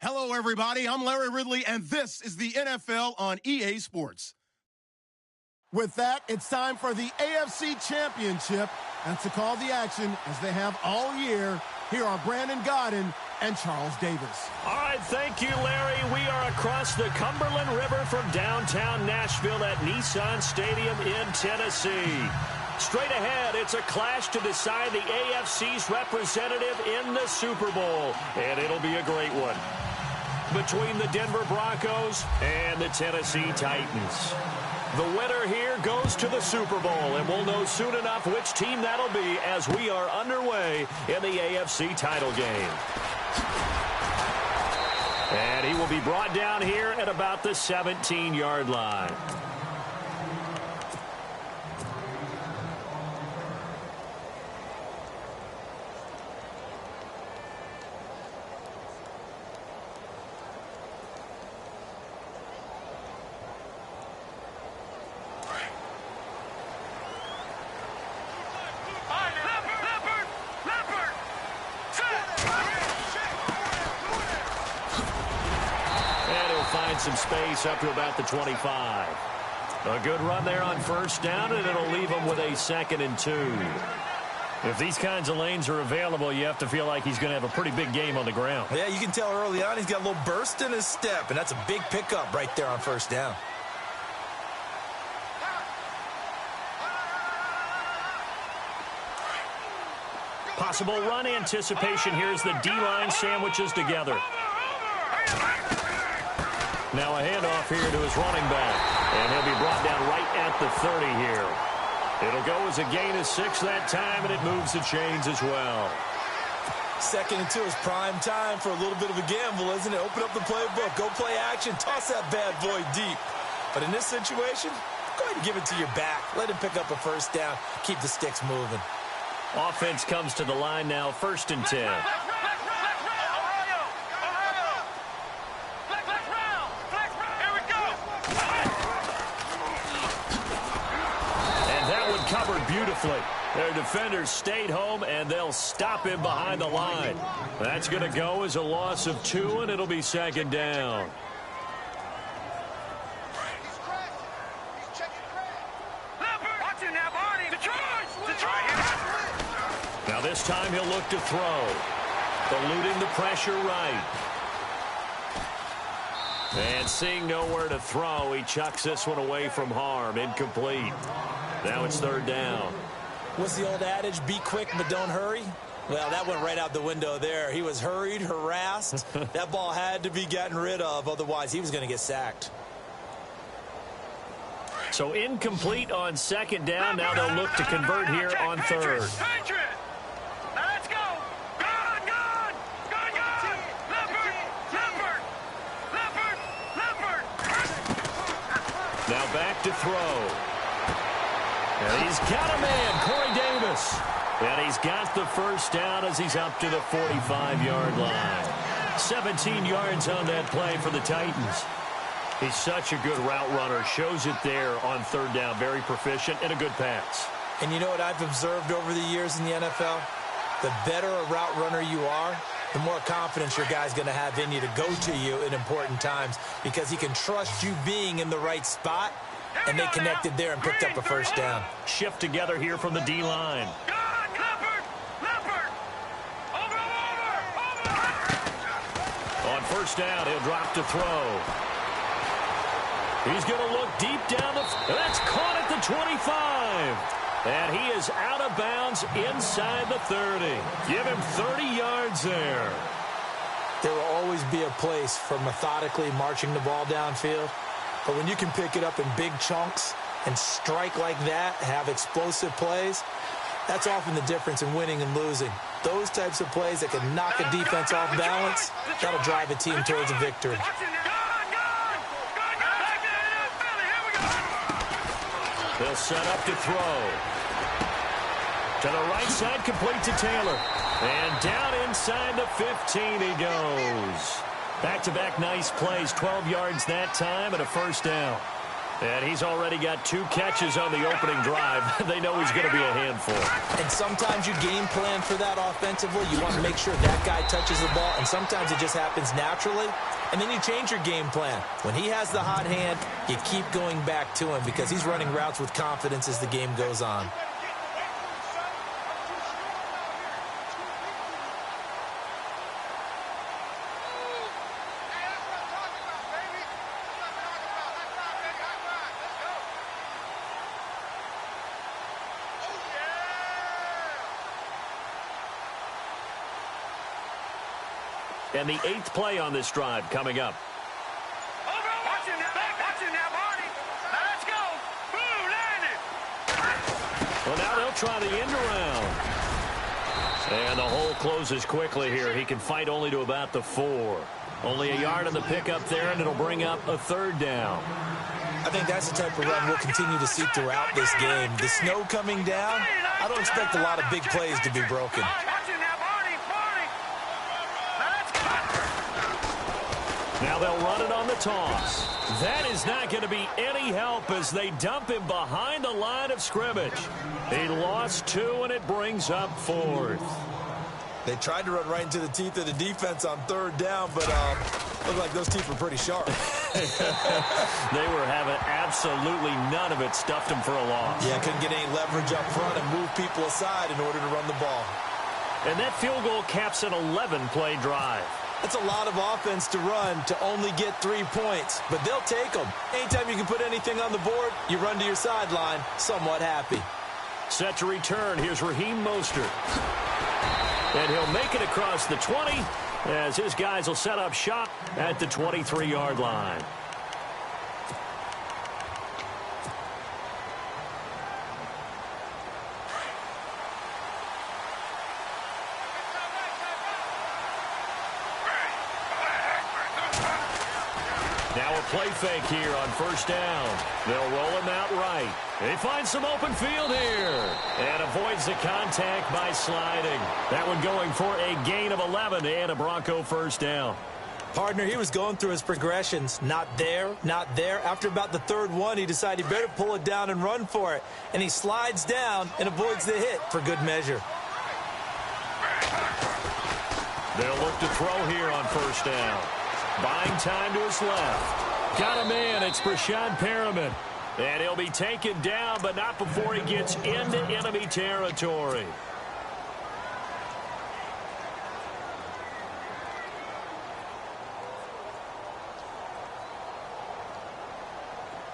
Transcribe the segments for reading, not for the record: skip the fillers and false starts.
Hello, everybody. I'm Larry Ridley, and this is the NFL on EA Sports. With that, it's time for the AFC Championship. That's the call to action, as they have all year. Here are Brandon Godden and Charles Davis. All right, thank you, Larry. We are across the Cumberland River from downtown Nashville at Nissan Stadium in Tennessee. Straight ahead, it's a clash to decide the AFC's representative in the Super Bowl, and it'll be a great one, between the Denver Broncos and the Tennessee Titans. The winner here goes to the Super Bowl, and we'll know soon enough which team that'll be as we are underway in the AFC title game. And he will be brought down here at about the 17-yard line. Some space up to about the 25. A good run there on first down, and it'll leave him with a 2nd and 2. If these kinds of lanes are available, you have to feel like he's going to have a pretty big game on the ground. Yeah, you can tell early on he's got a little burst in his step, and that's a big pickup right there on first down. Possible run anticipation. Here's the D-line sandwiches together. Now a handoff here to his running back, and he'll be brought down right at the 30 here. It'll go as a gain of 6 that time, and it moves the chains as well. 2nd and 2 is prime time for a little bit of a gamble, isn't it? Open up the playbook, go play action, toss that bad boy deep. But in this situation, go ahead and give it to your back. Let him pick up a first down, keep the sticks moving. Offense comes to the line now, 1st and 10. Covered beautifully. Their defenders stayed home, and they'll stop him behind the line. That's going to go as a loss of 2, and it'll be 2nd down. Now this time he'll look to throw. Eluding the pressure right. And seeing nowhere to throw, he chucks this one away from harm. Incomplete. Now it's 3rd down. What's the old adage? Be quick, but don't hurry. Well, that went right out the window there. He was hurried, harassed. That ball had to be gotten rid of. Otherwise, he was going to get sacked. So incomplete on 2nd down. Now they'll look to convert here on 3rd. Now back to throw. And he's got a man, Corey Davis. And he's got the first down as he's up to the 45-yard line. 17 yards on that play for the Titans. He's such a good route runner. Shows it there on 3rd down. Very proficient and a good pass. And you know what I've observed over the years in the NFL? The better a route runner you are, the more confidence your guy's going to have in you to go to you in important times, because he can trust you being in the right spot. And they connected there and picked up a first down. Shift together here from the D-line. On first down, he'll drop to throw. He's going to look deep down the... That's caught at the 25. And he is out of bounds inside the 30. Give him 30 yards there. There will always be a place for methodically marching the ball downfield. But when you can pick it up in big chunks and strike like that, have explosive plays, that's often the difference in winning and losing. Those types of plays that can knock a defense off balance, that'll drive a team towards a victory. They'll set up to throw. To the right side, complete to Taylor. And down inside the 15 he goes. Back-to-back nice plays, 12 yards that time and a first down. And he's already got 2 catches on the opening drive. They know he's going to be a handful. And sometimes you game plan for that offensively. You want to make sure that guy touches the ball, and sometimes it just happens naturally. And then you change your game plan. When he has the hot hand, you keep going back to him because he's running routes with confidence as the game goes on. And the 8th play on this drive coming up. Watch him now, Barney. Now let's go. Boom, landed. Well, now they'll try the end around. And the hole closes quickly here. He can fight only to about the 4. Only a yard on the pickup there, and it'll bring up a 3rd down. I think that's the type of run we'll continue to see throughout this game. The snow coming down, I don't expect a lot of big plays to be broken. Now they'll run it on the toss. That is not going to be any help as they dump him behind the line of scrimmage. He lost 2, and it brings up 4th. They tried to run right into the teeth of the defense on 3rd down, but looked like those teeth were pretty sharp. They were having absolutely none of it. Stuffed him for a loss. Yeah, couldn't get any leverage up front and move people aside in order to run the ball. And that field goal caps an 11-play drive. That's a lot of offense to run to only get 3 points, but they'll take them. Anytime you can put anything on the board, you run to your sideline somewhat happy. Set to return. Here's Raheem Mostert. And he'll make it across the 20 as his guys will set up shop at the 23-yard line. Now a play fake here on 1st down. They'll roll him out right. He finds some open field here and avoids the contact by sliding. That one going for a gain of 11 and a Bronco 1st down. Partner, he was going through his progressions. Not there, not there. After about the 3rd one, he decided he better pull it down and run for it. And he slides down and avoids the hit for good measure. They'll look to throw here on 1st down. Buying time to his left. Got a man. It's Brashad Perriman. And he'll be taken down, but not before he gets into enemy territory.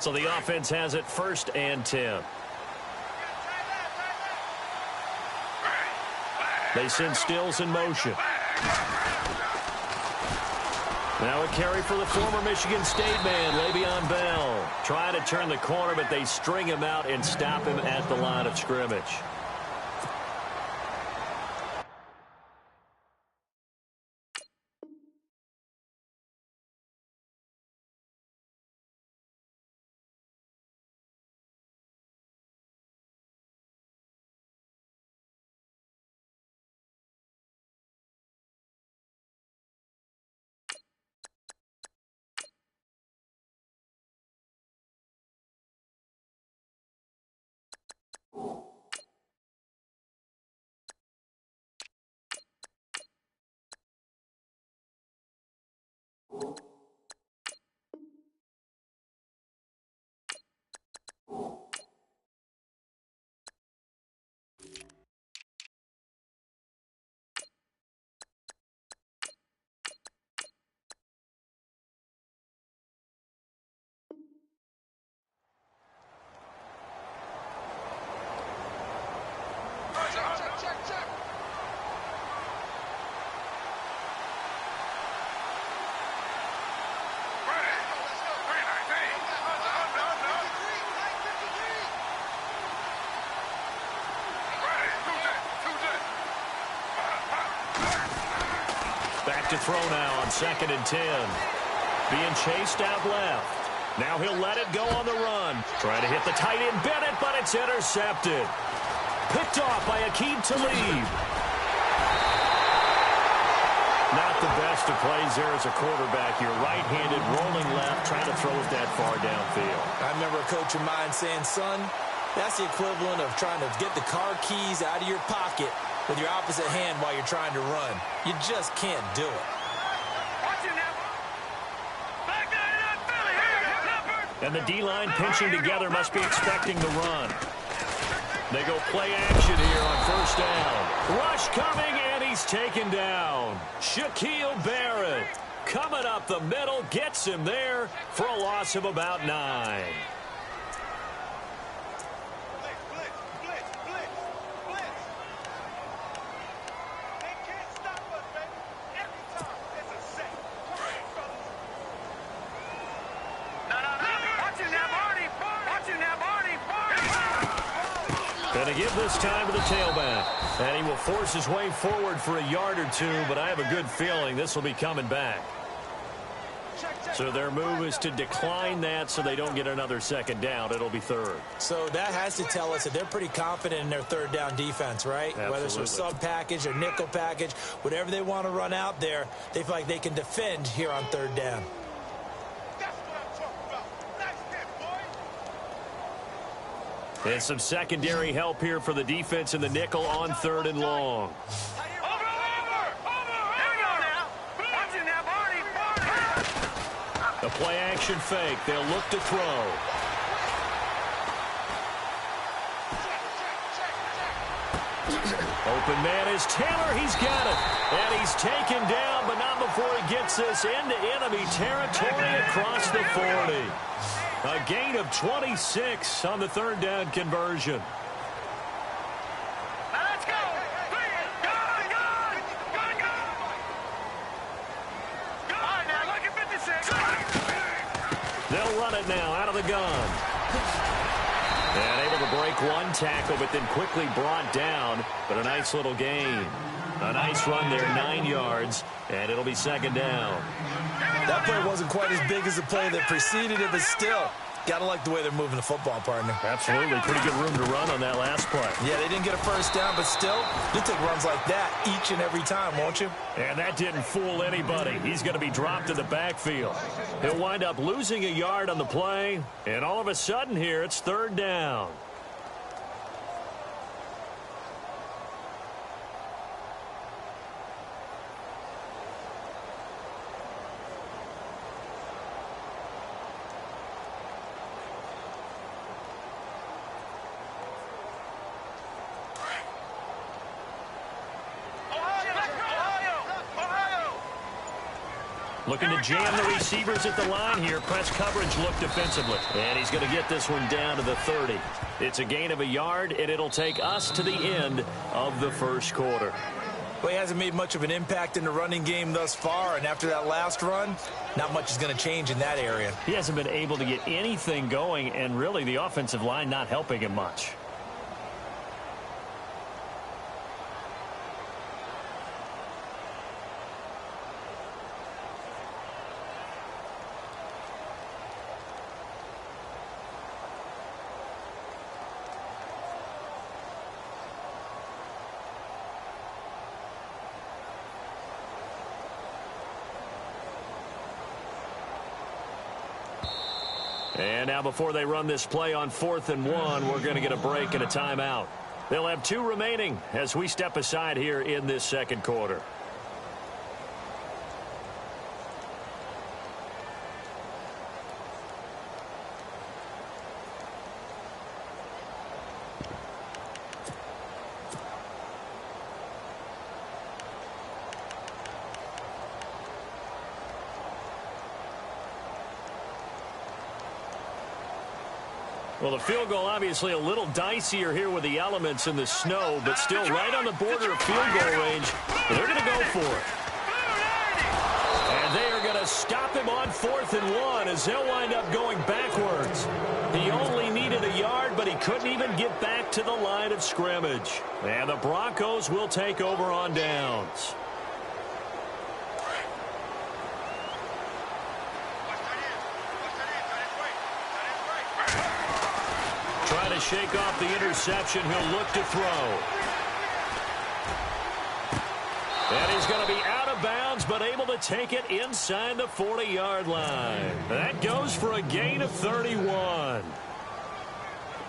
So the offense has it 1st and 10. They send Stills in motion. Now a carry for the former Michigan State man, Le'Veon Bell. Trying to turn the corner, but they string him out and stop him at the line of scrimmage. Back to throw now on 2nd and 10. Being chased out left. Now he'll let it go on the run. Trying to hit the tight end Bennett, but it's intercepted. Picked off by Aqib Talib. Not the best of plays there as a quarterback. You're right-handed, rolling left, trying to throw it that far downfield. I remember a coach of mine saying, son, that's the equivalent of trying to get the car keys out of your pocket with your opposite hand while you're trying to run. You just can't do it. And the D-line pinching together must be expecting the run. They go play action here on first down. Rush coming, and he's taken down. Shaquille Barrett coming up the middle, gets him there for a loss of about 9. Going to give this time to the tailback. And he will force his way forward for a yard or two, but I have a good feeling this will be coming back. So their move is to decline that so they don't get another second down. It'll be third. So that has to tell us that they're pretty confident in their third down defense, right? Absolutely. Whether it's a sub package or nickel package, whatever they want to run out there, they feel like they can defend here on third down. And some secondary help here for the defense in the nickel on third and long. The play action fake. They'll look to throw. Open man is Taylor. He's got it. And he's taken down, but not before he gets this into enemy territory across the 40. A gain of 26 on the third down conversion. Let's go. Go. All right, now look at 56. They'll run it now out of the gun. And able to break one tackle, but then quickly brought down. But a nice little gain. A nice run there, 9 yards, and it'll be second down. That play wasn't quite as big as the play that preceded it, but still, got to like the way they're moving the football, partner. Absolutely. Pretty good room to run on that last play. Yeah, they didn't get a first down, but still, you'll take runs like that each and every time, won't you? And that didn't fool anybody. He's going to be dropped in the backfield. He'll wind up losing a yard on the play, and all of a sudden here, it's third down. Looking to jam the receivers at the line here. Press coverage look defensively. And he's going to get this one down to the 30. It's a gain of a yard, and it'll take us to the end of the first quarter. Well, he hasn't made much of an impact in the running game thus far, and after that last run, not much is going to change in that area. He hasn't been able to get anything going, and really the offensive line not helping him much. And now before they run this play on 4th and 1, we're going to get a break and a timeout. They'll have 2 remaining as we step aside here in this second quarter. Well, the field goal obviously a little dicier here with the elements in the snow, but still right on the border of field goal range. They're going to go for it. And they are going to stop him on 4th and 1 as he'll wind up going backwards. He only needed a yard, but he couldn't even get back to the line of scrimmage. And the Broncos will take over on downs. Trying to shake off the interception. He'll look to throw. And he's going to be out of bounds, but able to take it inside the 40-yard line. That goes for a gain of 31.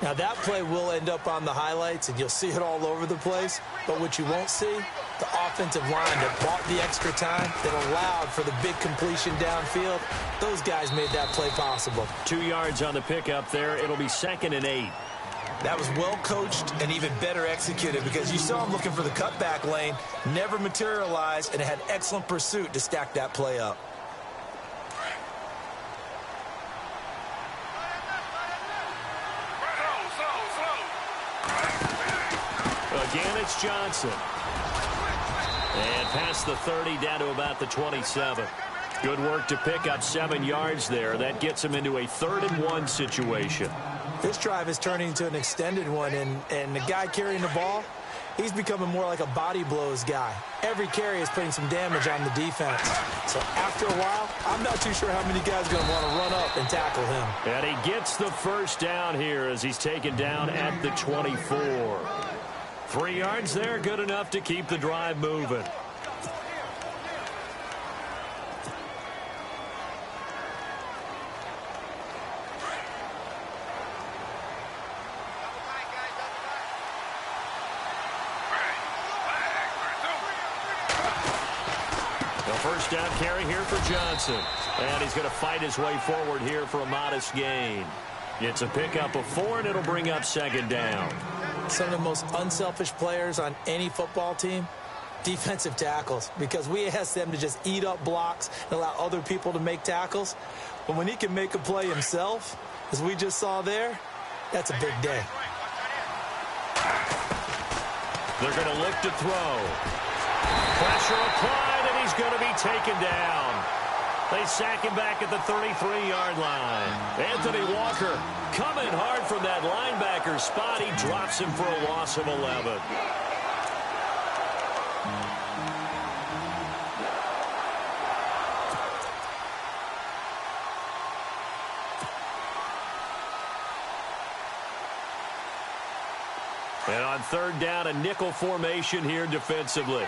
Now, that play will end up on the highlights, and you'll see it all over the place. But what you won't see, the offensive line that bought the extra time, that allowed for the big completion downfield, those guys made that play possible. 2 yards on the pickup there. It'll be 2nd and 8. That was well coached and even better executed because you saw him looking for the cutback lane, never materialized, and had excellent pursuit to stack that play up. Again, it's Johnson. And past the 30 down to about the 27. Good work to pick up 7 yards there. That gets him into a 3rd and 1 situation. This drive is turning into an extended one, and the guy carrying the ball, he's becoming more like a body blows guy. Every carry is putting some damage on the defense. So after a while, I'm not too sure how many guys are going to want to run up and tackle him. And he gets the first down here as he's taken down at the 24. 3 yards there, good enough to keep the drive moving. First down carry here for Johnson. And he's going to fight his way forward here for a modest gain. It's a pickup of 4, and it'll bring up 2nd down. Some of the most unselfish players on any football team, defensive tackles, because we ask them to just eat up blocks and allow other people to make tackles. But when he can make a play himself, as we just saw there, that's a big day. They're going to look to throw. Pressure applied, and he's going to be taken down. They sack him back at the 33-yard line. Anthony Walker coming hard from that linebacker spot. He drops him for a loss of 11. And on 3rd down, a nickel formation here defensively.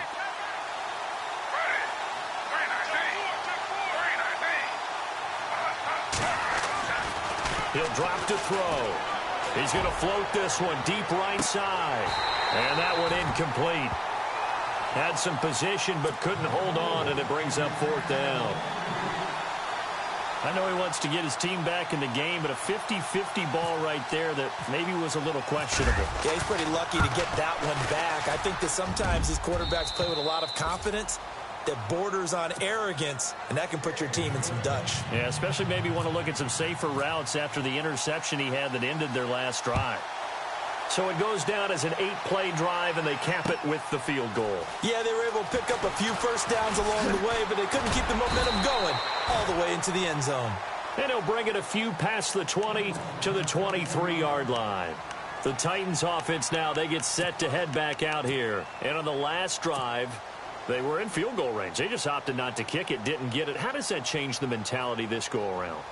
He'll drop to throw. He's going to float this one deep right side. And that one incomplete. Had some position but couldn't hold on, and it brings up 4th down. I know he wants to get his team back in the game, but a 50-50 ball right there that maybe was a little questionable. Yeah, he's pretty lucky to get that one back. I think that sometimes these quarterbacks play with a lot of confidence that borders on arrogance, and that can put your team in some Dutch. Yeah, especially maybe want to look at some safer routes after the interception he had that ended their last drive. So it goes down as an 8-play drive, and they cap it with the field goal. Yeah, they were able to pick up a few first downs along the way, but they couldn't keep the momentum going all the way into the end zone. And he'll bring it a few past the 20 to the 23-yard line. The Titans offense now, they get set to head back out here. And on the last drive, they were in field goal range. They just opted not to kick it, didn't get it. How does that change the mentality this go-around?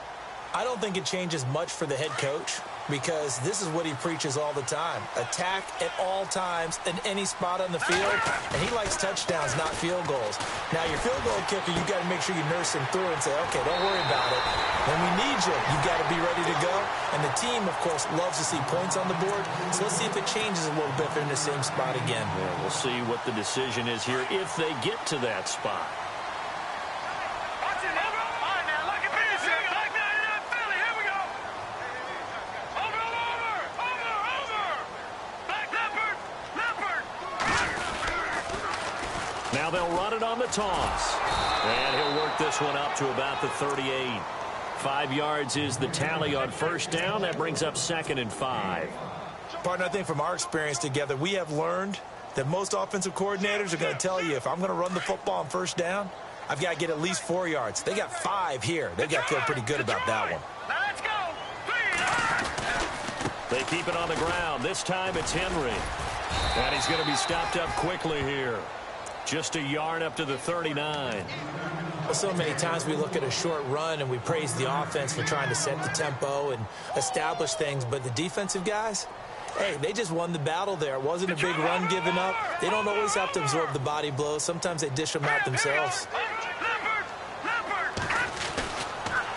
I don't think it changes much for the head coach because this is what he preaches all the time. Attack at all times in any spot on the field, and he likes touchdowns, not field goals. Now, your field goal kicker, you got to make sure you nurse him through and say, okay, don't worry about it. When we need you, you got to be ready to go. And the team, of course, loves to see points on the board. So let's see if it changes a little bit if they're in the same spot again. Yeah, we'll see what the decision is here if they get to that spot. Now they'll run it on the toss. And he'll work this one up to about the 38. 5 yards is the tally on first down. That brings up 2nd and 5. Partner, I think from our experience together, we have learned that most offensive coordinators are going to tell you, if I'm going to run the football on first down, I've got to get at least 4 yards. They got 5 here. They've got to feel pretty good about that one. Let's go. They keep it on the ground. This time it's Henry. And he's going to be stopped up quickly here. Just a yard up to the 39. Well, so many times we look at a short run and we praise the offense for trying to set the tempo and establish things, but the defensive guys, Hey, they just won the battle there. It wasn't a big run given up. They don't always have to absorb the body blows. Sometimes they dish them out themselves.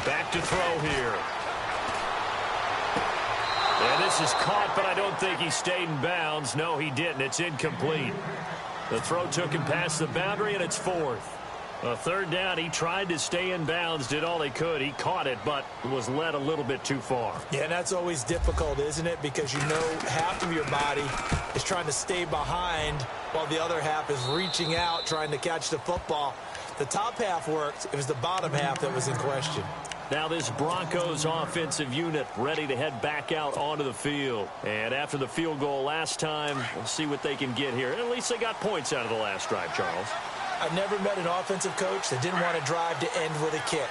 Back to throw here. And this is caught, but I don't think he stayed in bounds. No, he didn't. It's incomplete. The throw took him past the boundary, and it's fourth. A third down, he tried to stay in bounds, did all he could. He caught it, but was led a little bit too far. Yeah, and that's always difficult, isn't it? Because you know half of your body is trying to stay behind while the other half is reaching out, trying to catch the football. The top half worked. It was the bottom half that was in question. Now this Broncos offensive unit ready to head back out onto the field. And after the field goal last time, we'll see what they can get here. At least they got points out of the last drive, Charles. I've never met an offensive coach that didn't want to drive to end with a kick.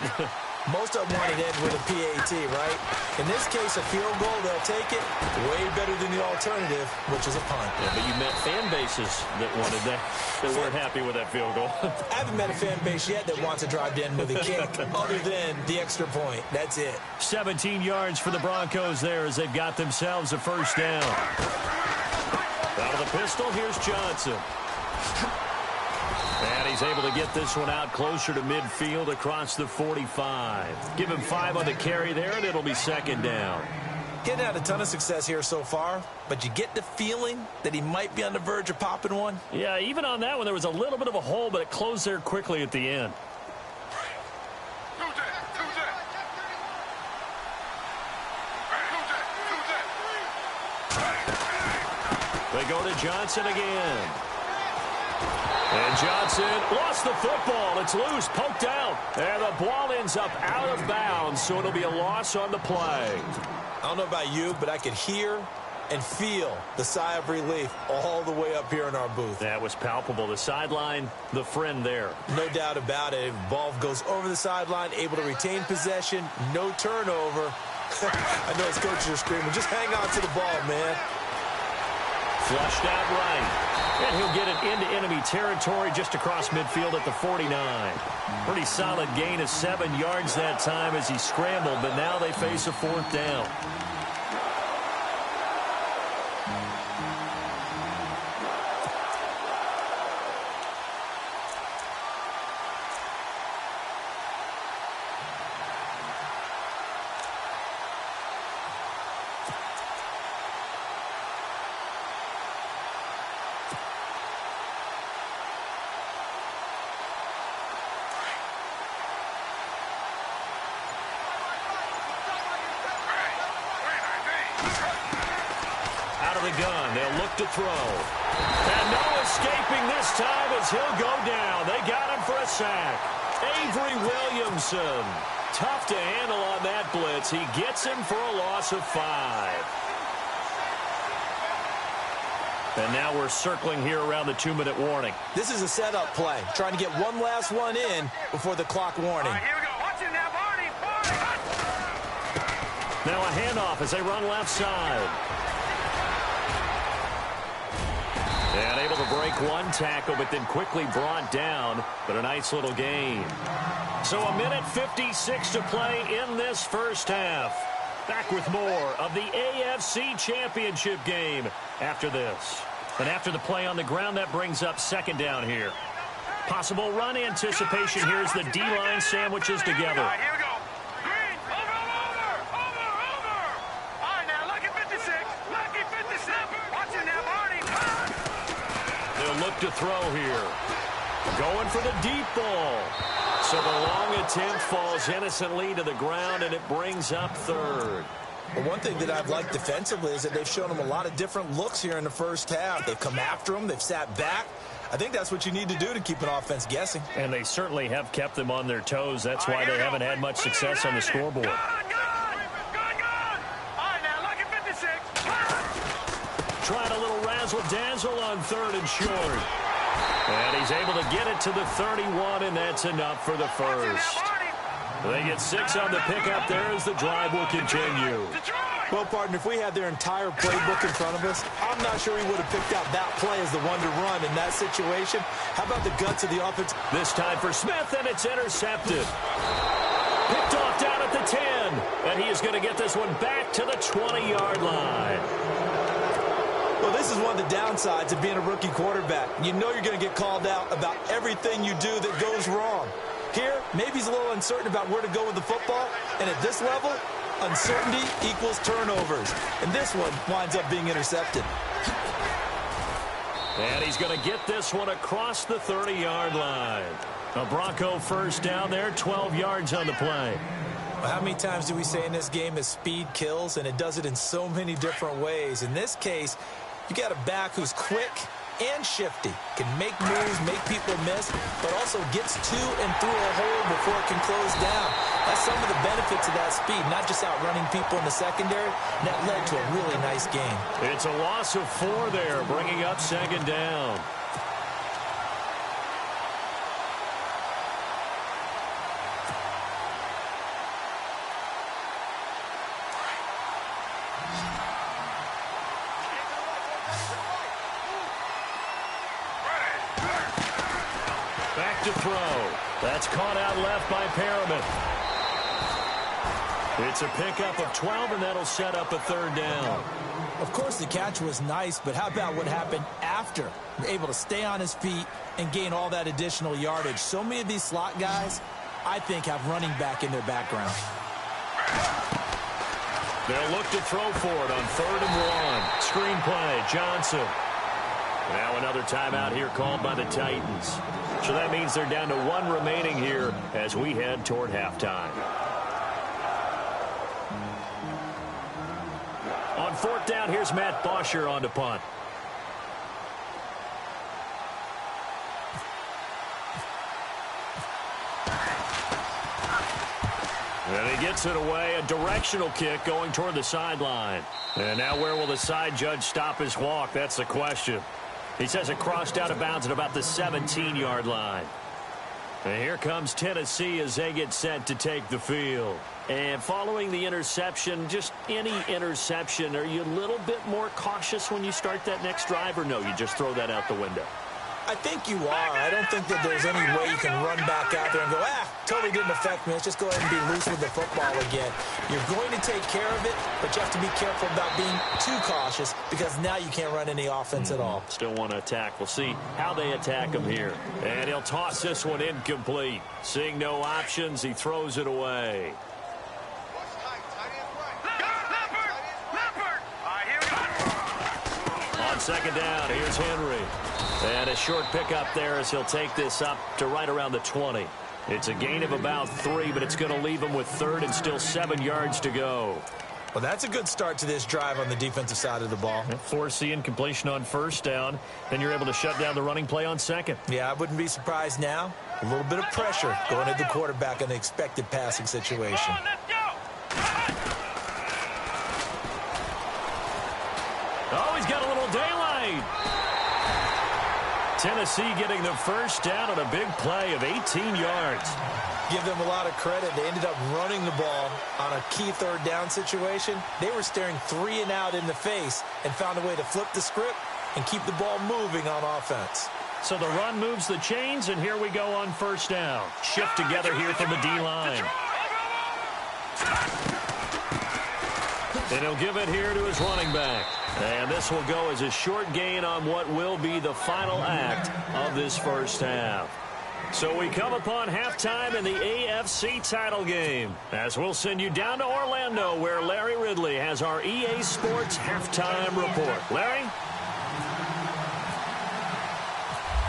Most of them want to end with a PAT, right? In this case, a field goal, they'll take it. Way better than the alternative, which is a punt. Yeah, but you met fan bases that wanted that weren't happy with that field goal. I haven't met a fan base yet that wants to drive to end with a kick, other than the extra point. That's it. 17 yards for the Broncos there as they've got themselves a first down. Out of the pistol, here's Johnson. And he's able to get this one out closer to midfield across the 45. Give him 5 on the carry there, and it'll be second down. Getting had a ton of success here so far, but you get the feeling that he might be on the verge of popping one. Yeah, even on that one, there was a little bit of a hole, but it closed there quickly at the end. They go to Johnson again. And Johnson lost the football. It's loose, poked out. And the ball ends up out of bounds, so it'll be a loss on the play. I don't know about you, but I could hear and feel the sigh of relief all the way up here in our booth. That was palpable. The sideline, the friend there. No doubt about it. Ball goes over the sideline, able to retain possession, no turnover. I know his coaches are screaming, just hang on to the ball, man. Flushed out right. And he'll get it into enemy territory just across midfield at the 49. Pretty solid gain of 7 yards that time as he scrambled, but now they face a fourth down. Gun. They'll look to throw. And no escaping this time as he'll go down. They got him for a sack. Avery Williamson. Tough to handle on that blitz. He gets him for a loss of 5. And now we're circling here around the 2-minute warning. This is a setup play. Trying to get one last one in before the clock warning. Here we go. Watch it now, Barney. Now a handoff as they run left side. And able to break one tackle, but then quickly brought down. But a nice little gain. So a minute 56 to play in this first half. Back with more of the AFC Championship game after this. And after the play on the ground, that brings up second down here. Possible run anticipation here as the D-line sandwiches together. All right, here we go. Green, over. All right, now, lucky 56. Lucky 56. Watch it now, Barney. They'll look to throw here. Going for the deep ball. So the long attempt falls innocently to the ground, and it brings up third. Well, one thing that I've liked defensively is that they've shown them a lot of different looks here in the first half. They've come after them. They've sat back. I think that's what you need to do to keep an offense guessing. And they certainly have kept them on their toes. That's why they haven't had much success on the scoreboard. Good. All right, now, lucky 56. Tried a little razzle-dazzle on third and short. And he's able to get it to the 31, and that's enough for the first. They get 6 on the pickup there as the drive will continue. Well, partner, if we had their entire playbook in front of us, I'm not sure we would have picked out that play as the one to run in that situation. How about the guts of the offense? This time for Smith, and it's intercepted. Picked off down at the 10, and he is going to get this one back to the 20-yard line. Well, this is one of the downsides of being a rookie quarterback. You know you're going to get called out about everything you do that goes wrong. Here, maybe he's a little uncertain about where to go with the football. And at this level, uncertainty equals turnovers. And this one winds up being intercepted. And he's going to get this one across the 30-yard line. A Bronco first down there, 12 yards on the play. Well, how many times do we say in this game that speed kills, and it does it in so many different ways? In this case, you got a back who's quick and shifty, can make moves, make people miss, but also gets to and through a hole before it can close down. That's some of the benefits of that speed, not just outrunning people in the secondary. And that led to a really nice game. It's a loss of 4 there, bringing up second down. Back to throw. That's caught out left by Perriman. It's a pickup of 12, and that'll set up a third down. Of course, the catch was nice, but how about what happened after? Able to stay on his feet and gain all that additional yardage. So many of these slot guys, I think, have running back in their background. They'll look to throw for it on 3rd and 1. Screen play, Johnson. Now another timeout here called by the Titans. So that means they're down to 1 remaining here as we head toward halftime. On 4th down, here's Matt Bosher on to punt. And he gets it away, a directional kick going toward the sideline. And now where will the side judge stop his walk? That's the question. He says it crossed out of bounds at about the 17-yard line. And here comes Tennessee as they get set to take the field. And following the interception, just any interception, are you a little bit more cautious when you start that next drive, or no, you just throw that out the window? I think you are. I don't think that there's any way you can run back out there and go, totally didn't affect me. Let's just go ahead and be loose with the football again. You're going to take care of it, but you have to be careful about being too cautious because now you can't run any offense at all. Still want to attack. We'll see how they attack him here. And he'll toss this one incomplete. Seeing no options, he throws it away. On 2nd down, here's Henry. And a short pickup there as he'll take this up to right around the 20. It's a gain of about 3, but it's going to leave him with 3rd and still 7 yards to go. Well, that's a good start to this drive on the defensive side of the ball. Force the incompletion on 1st down. Then you're able to shut down the running play on 2nd. Yeah, I wouldn't be surprised now. A little bit of pressure going at the quarterback in an expected passing situation. Oh, he's got a little daylight. Tennessee getting the first down on a big play of 18 yards. Give them a lot of credit. They ended up running the ball on a key 3rd down situation. They were staring 3 and out in the face and found a way to flip the script and keep the ball moving on offense. So the run moves the chains, and here we go on 1st down. Shift together here from the D-line. And he'll give it here to his running back. And this will go as a short gain on what will be the final act of this first half. So we come upon halftime in the AFC title game, as we'll send you down to Orlando, where Larry Ridley has our EA Sports halftime report. Larry?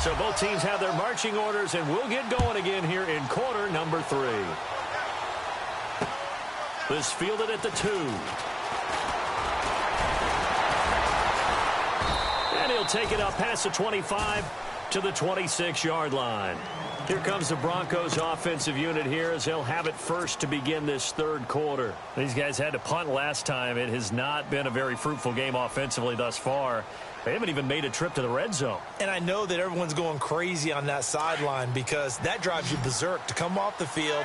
So both teams have their marching orders, and we'll get going again here in quarter number 3. This fielded at the 2. And he'll take it up past the 25 to the 26-yard line. Here comes the Broncos offensive unit here as they'll have it first to begin this 3rd quarter. These guys had to punt last time. It has not been a very fruitful game offensively thus far. They haven't even made a trip to the red zone. And I know that everyone's going crazy on that sideline because that drives you berserk to come off the field,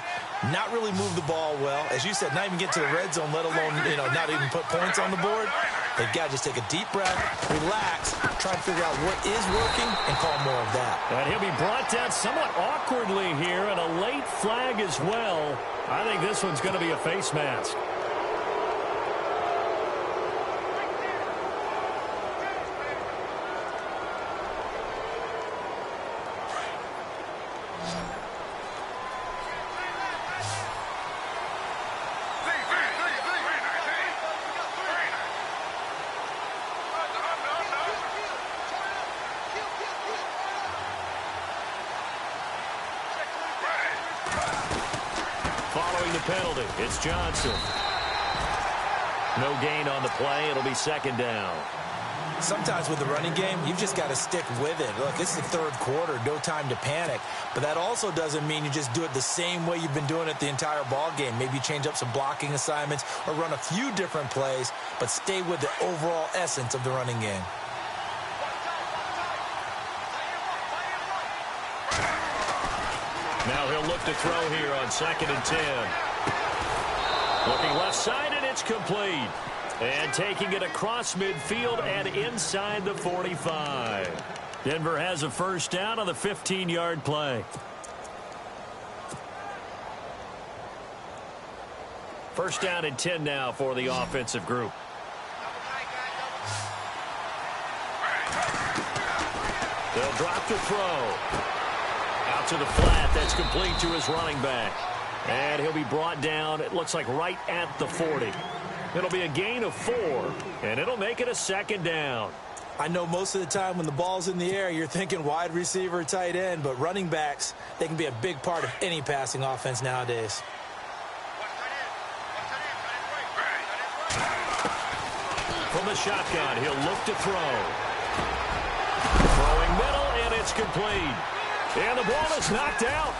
not really move the ball well. As you said, not even get to the red zone, let alone, not even put points on the board. They've got to just take a deep breath, relax, try and figure out what is working, and call more of that. And he'll be brought down somewhat awkwardly here, and a late flag as well. I think this one's going to be a face mask. throwing the penalty. It's Johnson. No gain on the play. It'll be second down. Sometimes with the running game, you've just got to stick with it. Look, it's the third quarter, no time to panic. But that also doesn't mean you just do it the same way you've been doing it the entire ball game. Maybe change up some blocking assignments or run a few different plays, but stay with the overall essence of the running game. Now he'll look to throw here on 2nd and 10. Looking left side, and it's complete. And taking it across midfield and inside the 45. Denver has a first down on the 15-yard play. First down and 10 now for the offensive group. They'll drop to throw. Out to the flat. That's complete to his running back. And he'll be brought down, it looks like, right at the 40. It'll be a gain of 4, and it'll make it a second down. I know most of the time when the ball's in the air, you're thinking wide receiver, tight end, but running backs, they can be a big part of any passing offense nowadays. From the shotgun, he'll look to throw. Throwing middle, and it's complete. And the ball is knocked out.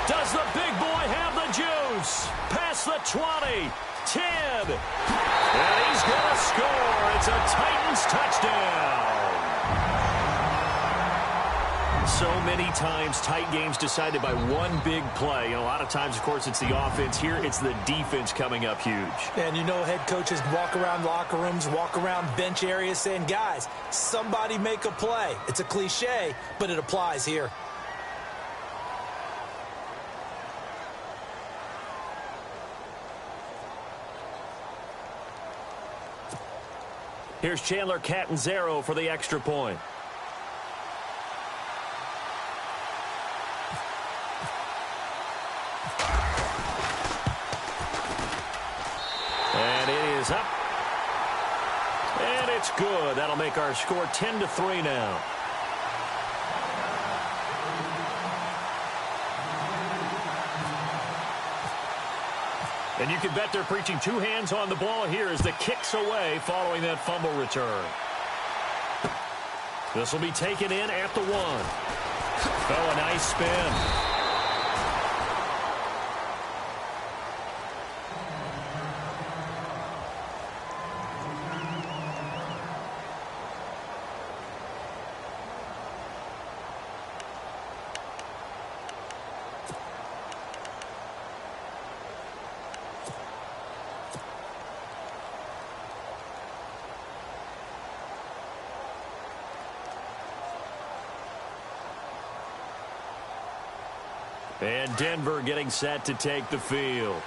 Does the big boy have the juice? Past the 20, 10, and he's going to score. It's a Titans touchdown. So many times, tight games decided by one big play. A lot of times, of course, it's the offense. Here, it's the defense coming up huge. And you know head coaches walk around locker rooms, walk around bench areas saying, guys, somebody make a play. It's a cliche, but it applies here. Here's Chandler Catanzaro for the extra point. And it is up. And it's good. That'll make our score 10-3 now. And you can bet they're preaching two hands on the ball here as the kick's away following that fumble return. This will be taken in at the 1. Oh, a nice spin. And Denver getting set to take the field.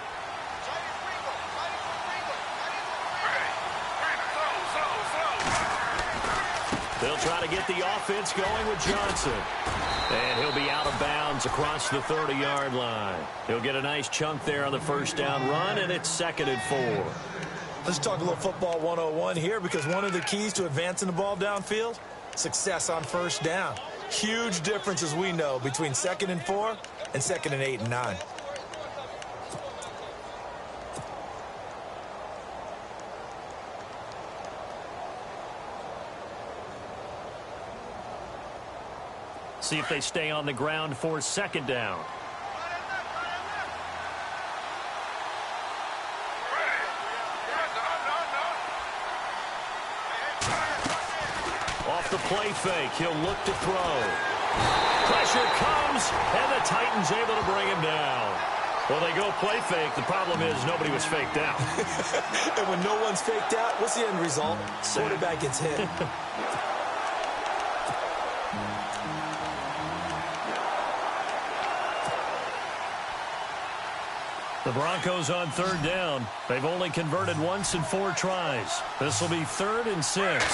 They'll try to get the offense going with Johnson. And he'll be out of bounds across the 30-yard line. He'll get a nice chunk there on the first down run, and it's 2nd and 4. Let's talk a little football 101 here, because one of the keys to advancing the ball downfield, success on first down. Huge difference, as we know, between 2nd and 4 and 2nd and 8 and 9. See if they stay on the ground for 2nd down. Off the play fake, he'll look to throw. Pressure comes, and the Titans able to bring him down. Well, they go play fake. The problem is nobody was faked out. And when no one's faked out, what's the end result? Quarterback gets hit. The Broncos on 3rd down. They've only converted once in 4 tries. This will be 3rd and 6.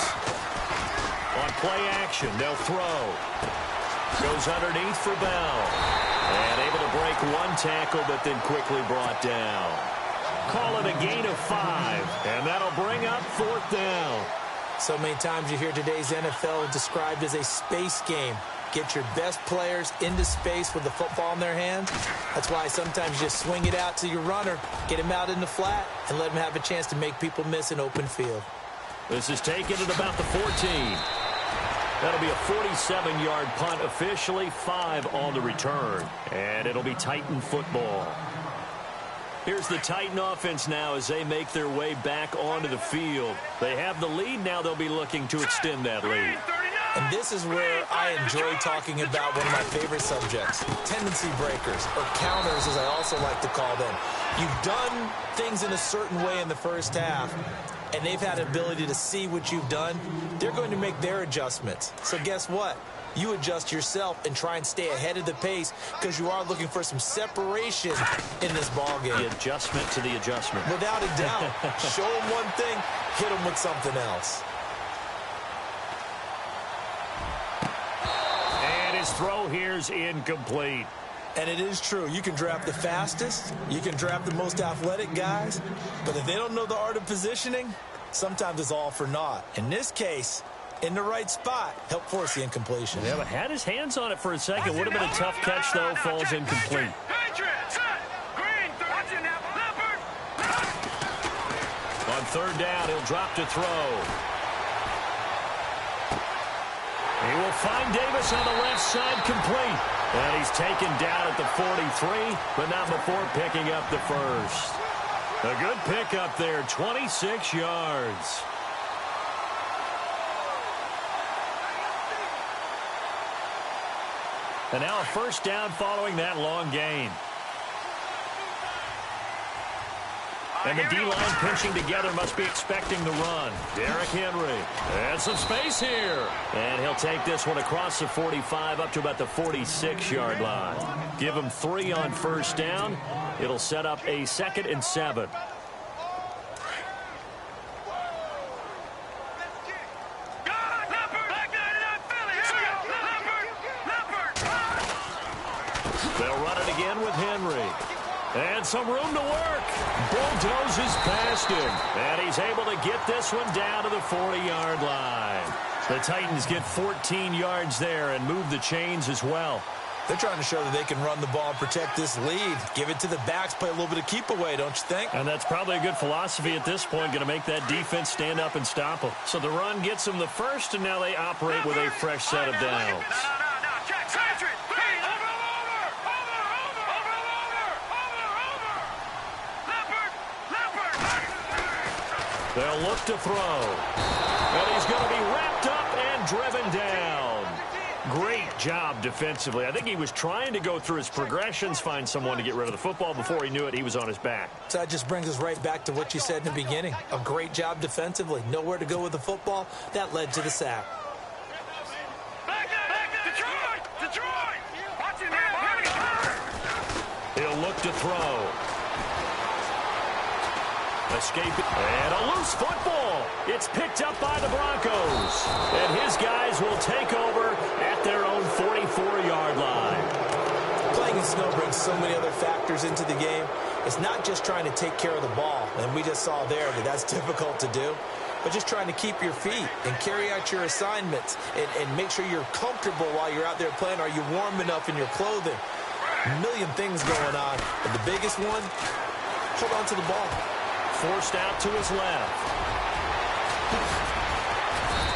On play action, they'll throw. Goes underneath for Bell. And able to break one tackle, but then quickly brought down. Call it a gain of 5. And that'll bring up 4th down. So many times you hear today's NFL described as a space game. get your best players into space with the football in their hands. That's why sometimes you just swing it out to your runner, get him out in the flat, and let him have a chance to make people miss an open field. This is taken at about the 14. That'll be a 47-yard punt officially, 5 on the return. And it'll be Titan football. Here's the Titan offense now as they make their way back onto the field. They have the lead now. They'll be looking to extend that lead. And this is where I enjoy talking about one of my favorite subjects, tendency breakers, or counters as I also like to call them. You've done things in a certain way in the first half, and they've had an ability to see what you've done. They're going to make their adjustments. So guess what? You adjust yourself and try and stay ahead of the pace because you are looking for some separation in this ballgame. The adjustment to the adjustment. Without a doubt. Show them one thing, hit them with something else. And his throw here's incomplete. And it is true. You can draft the fastest. You can draft the most athletic guys. But if they don't know the art of positioning, sometimes it's all for naught. In this case, in the right spot, help force the incompletion. Yeah, but had his hands on it for a second. Would have been a tough catch, though. Falls incomplete. On third down, he'll drop to throw. He will find Davis on the left side, complete. And he's taken down at the 43, but not before picking up the first. A good pickup there, 26 yards. And now a first down following that long gain. And the D-line pinching together must be expecting the run. Derrick Henry. And some space here. And he'll take this one across the 45 up to about the 46-yard line. Give him 3 on first down. It'll set up a 2nd and 7. They'll run it again with Henry. And some room to work. Bulldozes past him. And he's able to get this one down to the 40-yard line. The Titans get 14 yards there and move the chains as well. They're trying to show that they can run the ball and protect this lead. Give it to the backs, play a little bit of keep away, don't you think? And that's probably a good philosophy at this point, going to make that defense stand up and stop them. So the run gets them the first, and now they operate with a fresh set of downs. They'll look to throw. And he's going to be wrapped up and driven down. Great job defensively. I think he was trying to go through his progressions, find someone to get rid of the football. Before he knew it, he was on his back. So that just brings us right back to what you said in the beginning. A great job defensively. Nowhere to go with the football. That led to the sack. Detroit! He'll look to throw. Escape it. And a loose football. It's picked up by the Broncos. And his guys will take over at their own 44-yard line. Playing in snow brings so many other factors into the game. It's not just trying to take care of the ball. And we just saw there that that's difficult to do. But just trying to keep your feet and carry out your assignments and make sure you're comfortable while you're out there playing. Are you warm enough in your clothing? A million things going on. But the biggest one, hold on to the ball. Forced out to his left.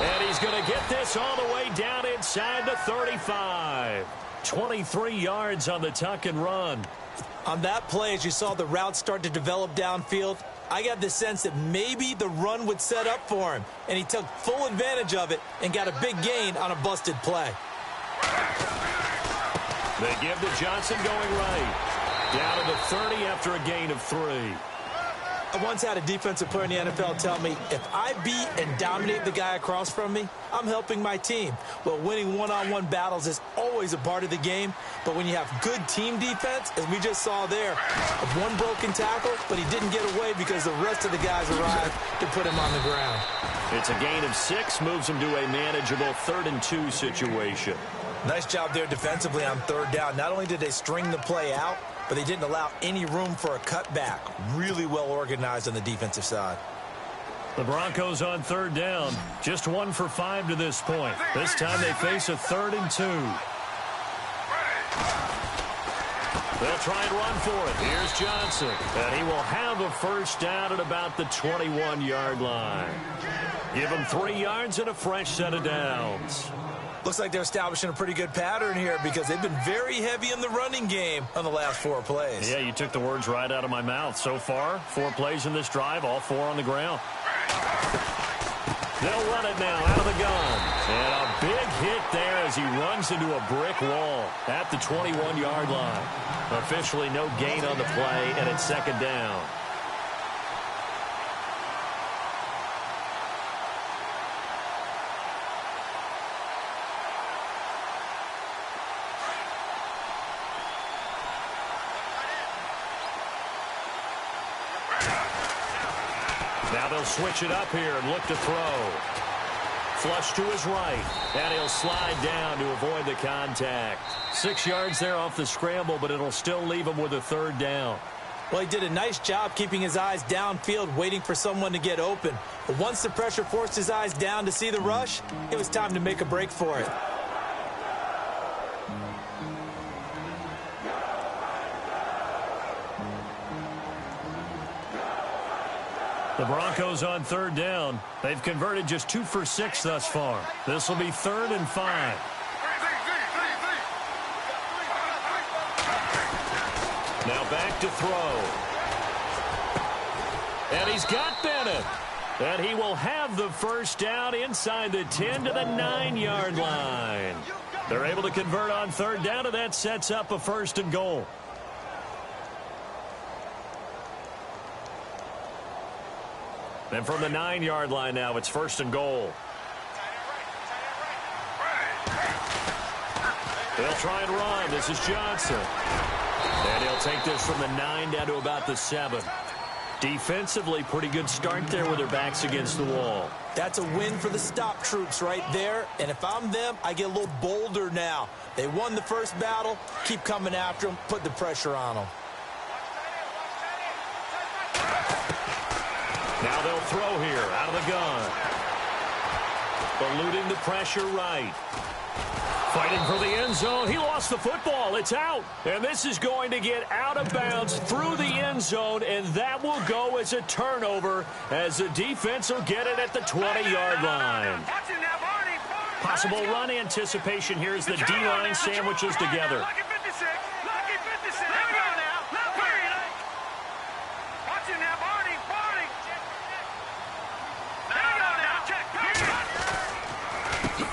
And he's going to get this all the way down inside the 35. 23 yards on the tuck and run. On that play, as you saw the route start to develop downfield, I got the sense that maybe the run would set up for him. And he took full advantage of it and got a big gain on a busted play. They give to Johnson going right. Down to the 30 after a gain of 3. I once had a defensive player in the NFL tell me, if I beat and dominate the guy across from me, I'm helping my team. Well, winning one-on-one battles is always a part of the game, but when you have good team defense, as we just saw there, one broken tackle, but he didn't get away because the rest of the guys arrived to put him on the ground. It's a gain of 6, moves him to a manageable 3rd and 2 situation. Nice job there defensively on third down. Not only did they string the play out, but they didn't allow any room for a cutback. Really well organized on the defensive side. The Broncos on third down. Just 1 for 5 to this point. This time they face a 3rd and 2. They'll try and run for it. Here's Johnson. And he will have a first down at about the 21-yard line. Give him 3 yards and a fresh set of downs. Looks like they're establishing a pretty good pattern here because they've been very heavy in the running game on the last 4 plays. Yeah, you took the words right out of my mouth. So far, 4 plays in this drive, all 4 on the ground. They'll run it now out of the gun. And a big hit there as he runs into a brick wall at the 21-yard line. Officially no gain on the play, and it's 2nd down. Now they'll switch it up here and look to throw. Flush to his right, and he'll slide down to avoid the contact. 6 yards there off the scramble, but it'll still leave him with a 3rd down. Well, he did a nice job keeping his eyes downfield, waiting for someone to get open. But once the pressure forced his eyes down to see the rush, it was time to make a break for it. The Broncos on 3rd down. They've converted just 2 for 6 thus far. This will be 3rd and 5. Now back to throw. And he's got Bennett. And he will have the first down inside the 10 to the 9-yard line. They're able to convert on 3rd down, and that sets up a 1st and goal. And from the 9-yard line now, it's 1st and goal. They'll try and run. This is Johnson. And he'll take this from the 9 down to about the 7. Defensively, pretty good start there with their backs against the wall. That's a win for the stop troops right there. And if I'm them, I get a little bolder now. They won the first battle. Keep coming after them. Put the pressure on them. Now they'll throw here out of the gun. Eluding the pressure right. Fighting for the end zone. He lost the football. It's out. And this is going to get out of bounds through the end zone, and that will go as a turnover as the defense will get it at the 20-yard line. Possible run anticipation here as the D-line sandwiches together.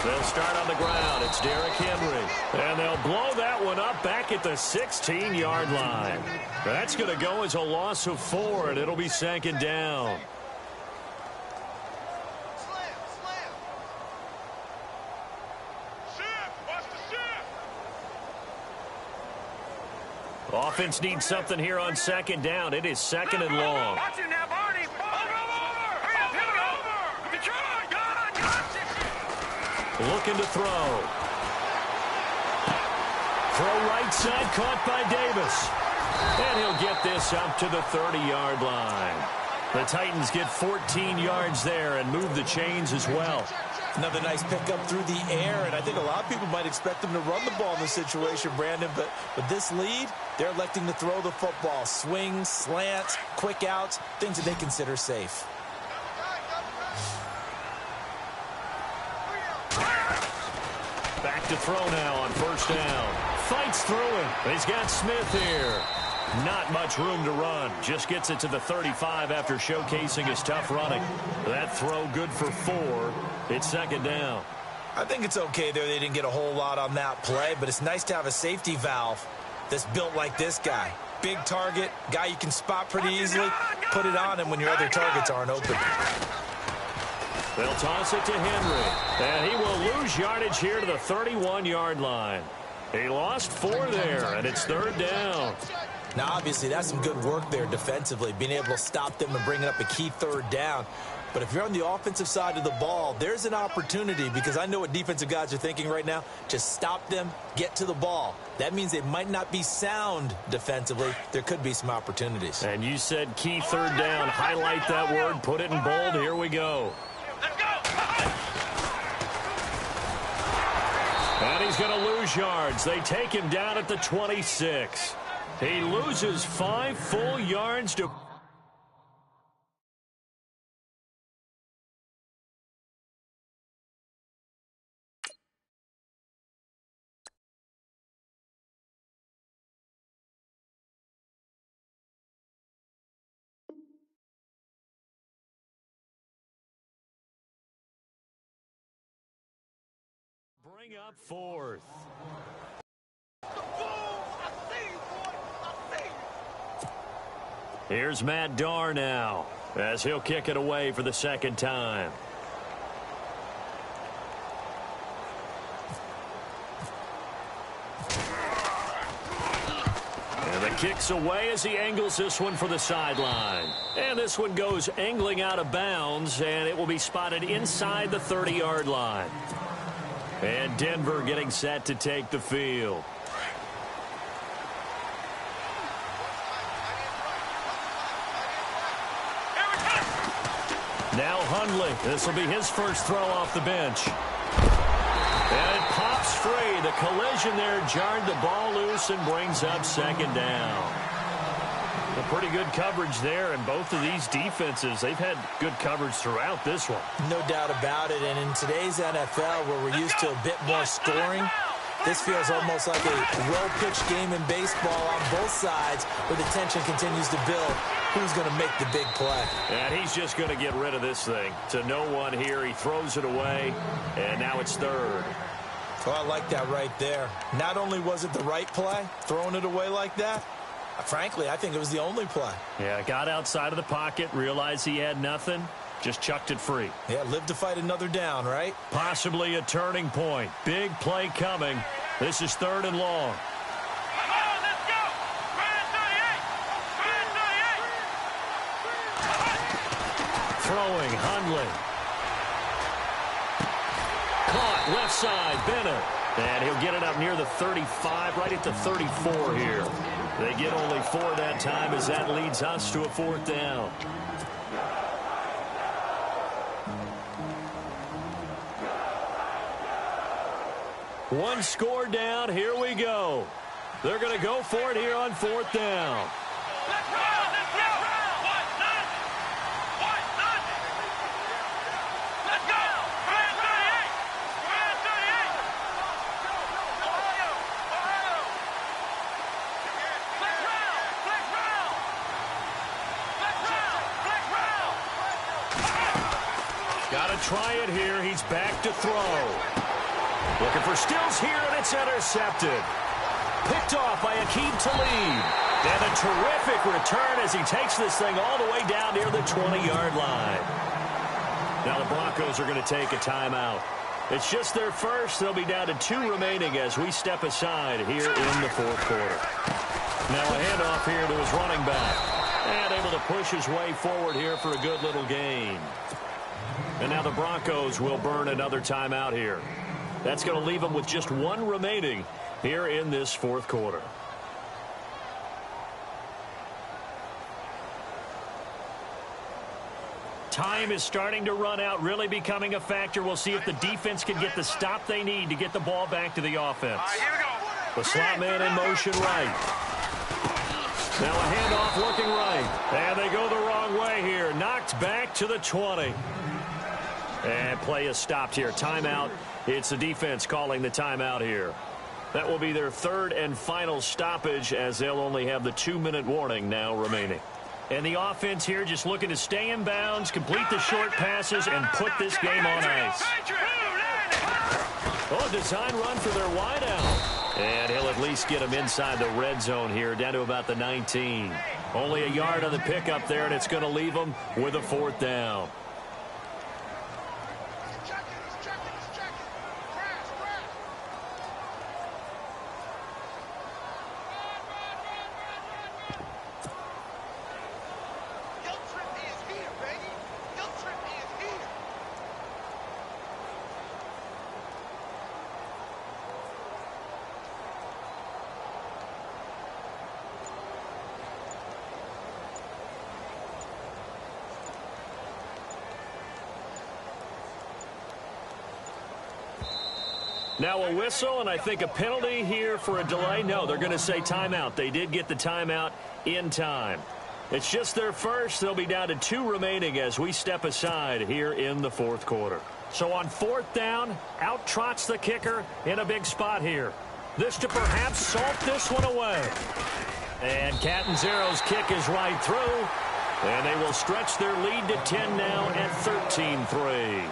They'll start on the ground. It's Derrick Henry. And they'll blow that one up back at the 16-yard line. That's going to go as a loss of 4, and it'll be 2nd down. Offense needs something here on 2nd down. It is 2nd and long. Looking to throw. Throw right side, caught by Davis. And he'll get this up to the 30-yard line. The Titans get 14 yards there and move the chains as well. Another nice pickup through the air, and I think a lot of people might expect them to run the ball in this situation, Brandon, but with this lead, they're electing to throw the football. Swings, slants, quick outs, things that they consider safe. Back to throw now on 1st down. Fights through him. He's got Smith here. Not much room to run. Just gets it to the 35 after showcasing his tough running. That throw good for 4. It's 2nd down. I think it's okay there. They didn't get a whole lot on that play, but it's nice to have a safety valve that's built like this guy. Big target, guy you can spot pretty easily. Put it on him when your other targets aren't open. They'll toss it to Henry, and he will lose yardage here to the 31-yard line. He lost 4 there, and it's 3rd down. Now, obviously, that's some good work there defensively, being able to stop them and bringing up a key third down. But if you're on the offensive side of the ball, there's an opportunity, because I know what defensive guys are thinking right now. Just stop them, get to the ball. That means they might not be sound defensively. There could be some opportunities. And you said key third down. Highlight that word, put it in bold. Here we go. Let's go. And he's going to lose yards. They take him down at the 26. He loses 5 full yards to... bring up fourth. Here's Matt Darr now, as he'll kick it away for the second time. And the kick's away as he angles this one for the sideline. And this one goes angling out of bounds, and it will be spotted inside the 30-yard line. And Denver getting set to take the field. Now Hundley. This will be his first throw off the bench. And it pops free. The collision there jarred the ball loose and brings up second down. A pretty good coverage there, and both of these defenses, they've had good coverage throughout this one. No doubt about it, and in today's NFL, where we're used to a bit more scoring, this feels almost like a well-pitched game in baseball on both sides, where the tension continues to build. Who's going to make the big play? And he's just going to get rid of this thing. To no one here, he throws it away, and now it's third. Oh, I like that right there. Not only was it the right play, throwing it away like that, frankly, I think it was the only play. Yeah, got outside of the pocket, realized he had nothing, just chucked it free. Yeah, live to fight another down, right? Possibly a turning point. Big play coming. This is third and long. Come on, let's go. Brand 38. Throwing, Hundley. Caught, left side, Bennett. And he'll get it up near the 35, right at the 34 here. They get only 4 that time, as that leads us to a fourth down. One score down. Here we go. They're going to go for it here on fourth down. Let's go. Let's go. What? None. What? None. Let's go. Brand 38. Brand 38. Ohio. Ohio. Flex round. Flex round. Flex round. Flex round. Got to try it here. He's back to throw. Looking for Stills here, and it's intercepted. Picked off by Aqib Talib. And a terrific return as he takes this thing all the way down near the 20-yard line. Now the Broncos are going to take a timeout. It's just their first. They'll be down to 2 remaining as we step aside here in the fourth quarter. Now a handoff here to his running back. And able to push his way forward here for a good little gain. And now the Broncos will burn another timeout here. That's going to leave them with just 1 remaining here in this fourth quarter. Time is starting to run out, really becoming a factor. We'll see if the defense can get the stop they need to get the ball back to the offense. All right, here we go. The slot man in motion right. Now a handoff looking right. And they go the wrong way here. Knocked back to the 20. And play is stopped here. Timeout. It's the defense calling the timeout here. That will be their third and final stoppage, as they'll only have the 2-minute warning now remaining. And the offense here just looking to stay in bounds, complete the short passes, and put this game on ice. Oh, design run for their wideout. And he'll at least get them inside the red zone here, down to about the 19. Only a yard on the pickup there, and it's going to leave them with a fourth down. Now a whistle, and I think a penalty here for a delay. No, they're going to say timeout. They did get the timeout in time. It's just their first. They'll be down to 2 remaining as we step aside here in the fourth quarter. So on 4th down, out trots the kicker in a big spot here. This to perhaps salt this one away. And Catanzaro's kick is right through. And they will stretch their lead to 10 now at 13-3.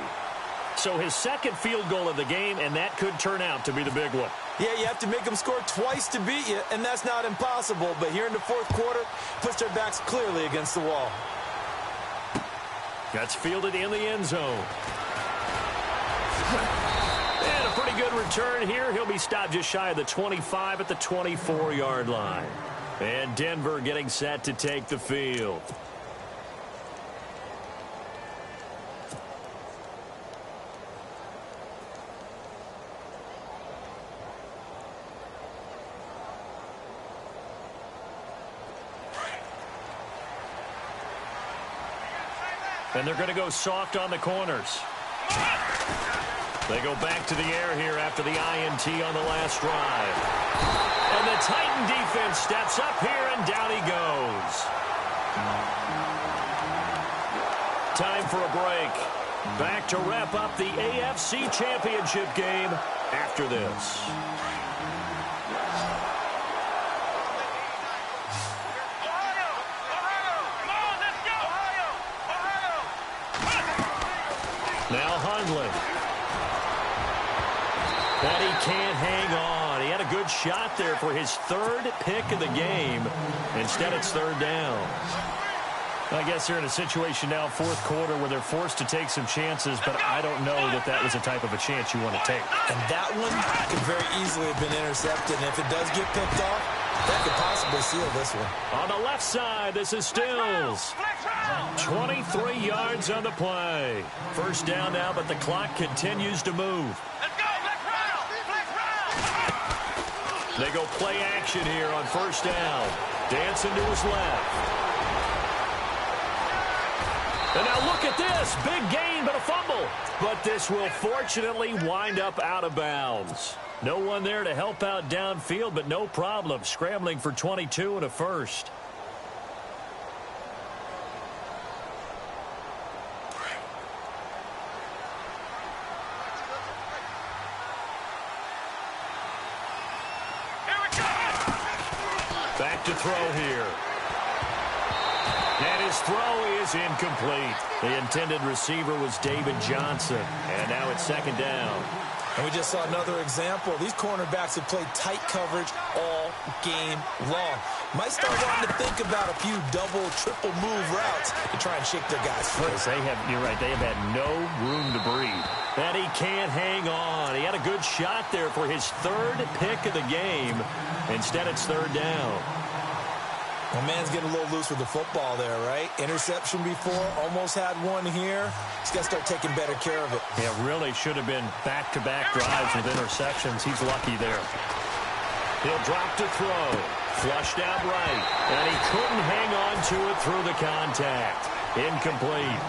So his second field goal of the game, and that could turn out to be the big one. Yeah, you have to make them score twice to beat you, and that's not impossible. But here in the fourth quarter, puts their backs clearly against the wall. That's fielded in the end zone. And a pretty good return here. He'll be stopped just shy of the 25 at the 24-yard line. And Denver getting set to take the field. And they're going to go soft on the corners. They go back to the air here after the INT on the last drive. And the Titan defense steps up here, and down he goes. Time for a break. Back to wrap up the AFC Championship game after this. Now Hundley. But he can't hang on. He had a good shot there for his 3rd pick of the game. Instead, it's 3rd down. I guess they're in a situation now, 4th quarter, where they're forced to take some chances, but I don't know that that was the type of a chance you want to take. And that one could very easily have been intercepted, and if it does get picked off, that could possibly seal this one. On the left side, this is Stills. 23 yards on the play. First down now, but the clock continues to move. They go play action here on first down. Dancing to his left. And now look at this. Big gain, but a fumble. But this will fortunately wind up out of bounds. No one there to help out downfield, but no problem. Scrambling for 22 and a first. Back to throw here. And his throw is incomplete. The intended receiver was David Johnson. And now it's 2nd down. And we just saw another example. These cornerbacks have played tight coverage all game long. Might start wanting to think about a few double, triple move routes to try and shake their guys free. You're right, they have had no room to breathe. And he can't hang on. He had a good shot there for his 3rd pick of the game. Instead, it's 3rd down. Well, man's getting a little loose with the football there, right? Interception before, almost had one here. He's got to start taking better care of it. Yeah, really should have been back-to-back drives with interceptions. He's lucky there. He'll drop to throw. Flushed out right. And he couldn't hang on to it through the contact. Incomplete.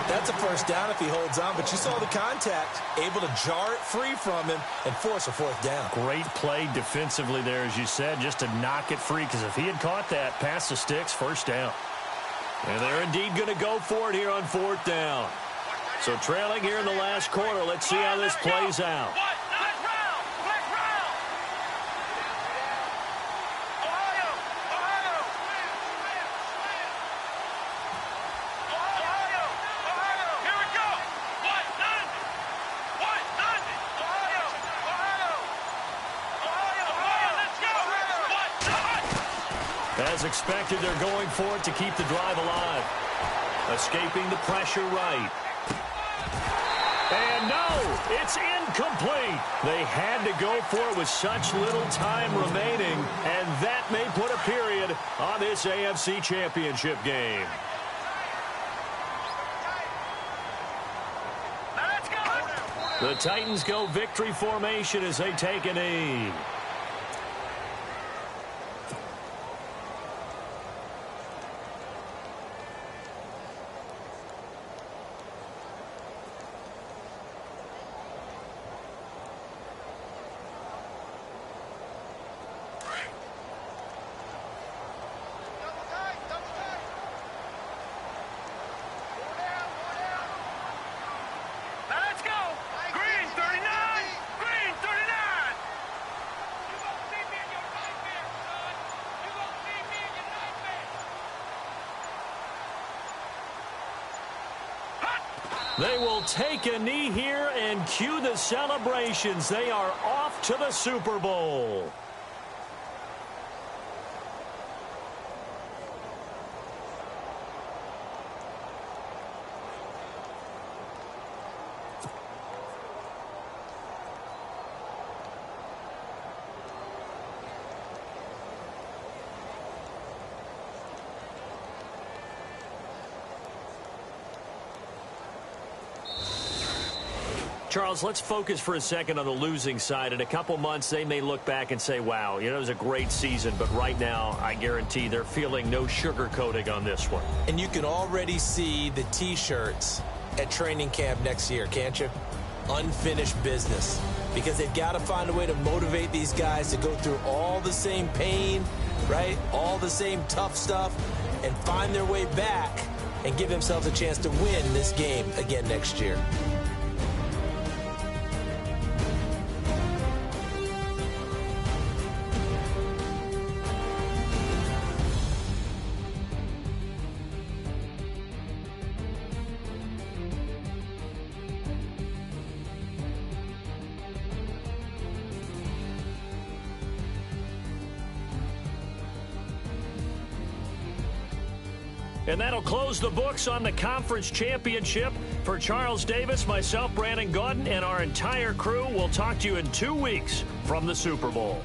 That's a first down if he holds on, but you saw the contact, able to jar it free from him and force a 4th down. Great play defensively there, as you said, just to knock it free, because if he had caught that, past the sticks, first down. And they're indeed going to go for it here on 4th down. So trailing here in the last quarter, let's see how this plays out. As expected, they're going for it to keep the drive alive. Escaping the pressure right. And no, it's incomplete. They had to go for it with such little time remaining, and that may put a period on this AFC Championship game. The Titans go victory formation as they take a knee. They will take a knee here and cue the celebrations. They are off to the Super Bowl. Charles, let's focus for a second on the losing side. In a couple months, they may look back and say, wow, it was a great season. But right now, I guarantee they're feeling no sugarcoating on this one. And you can already see the T-shirts at training camp next year, can't you? Unfinished business. Because they've got to find a way to motivate these guys to go through all the same pain, right? All the same tough stuff, and find their way back and give themselves a chance to win this game again next year. And that'll close the books on the conference championship. For Charles Davis, myself, Brandon Gaudin, and our entire crew, we'll talk to you in 2 weeks from the Super Bowl.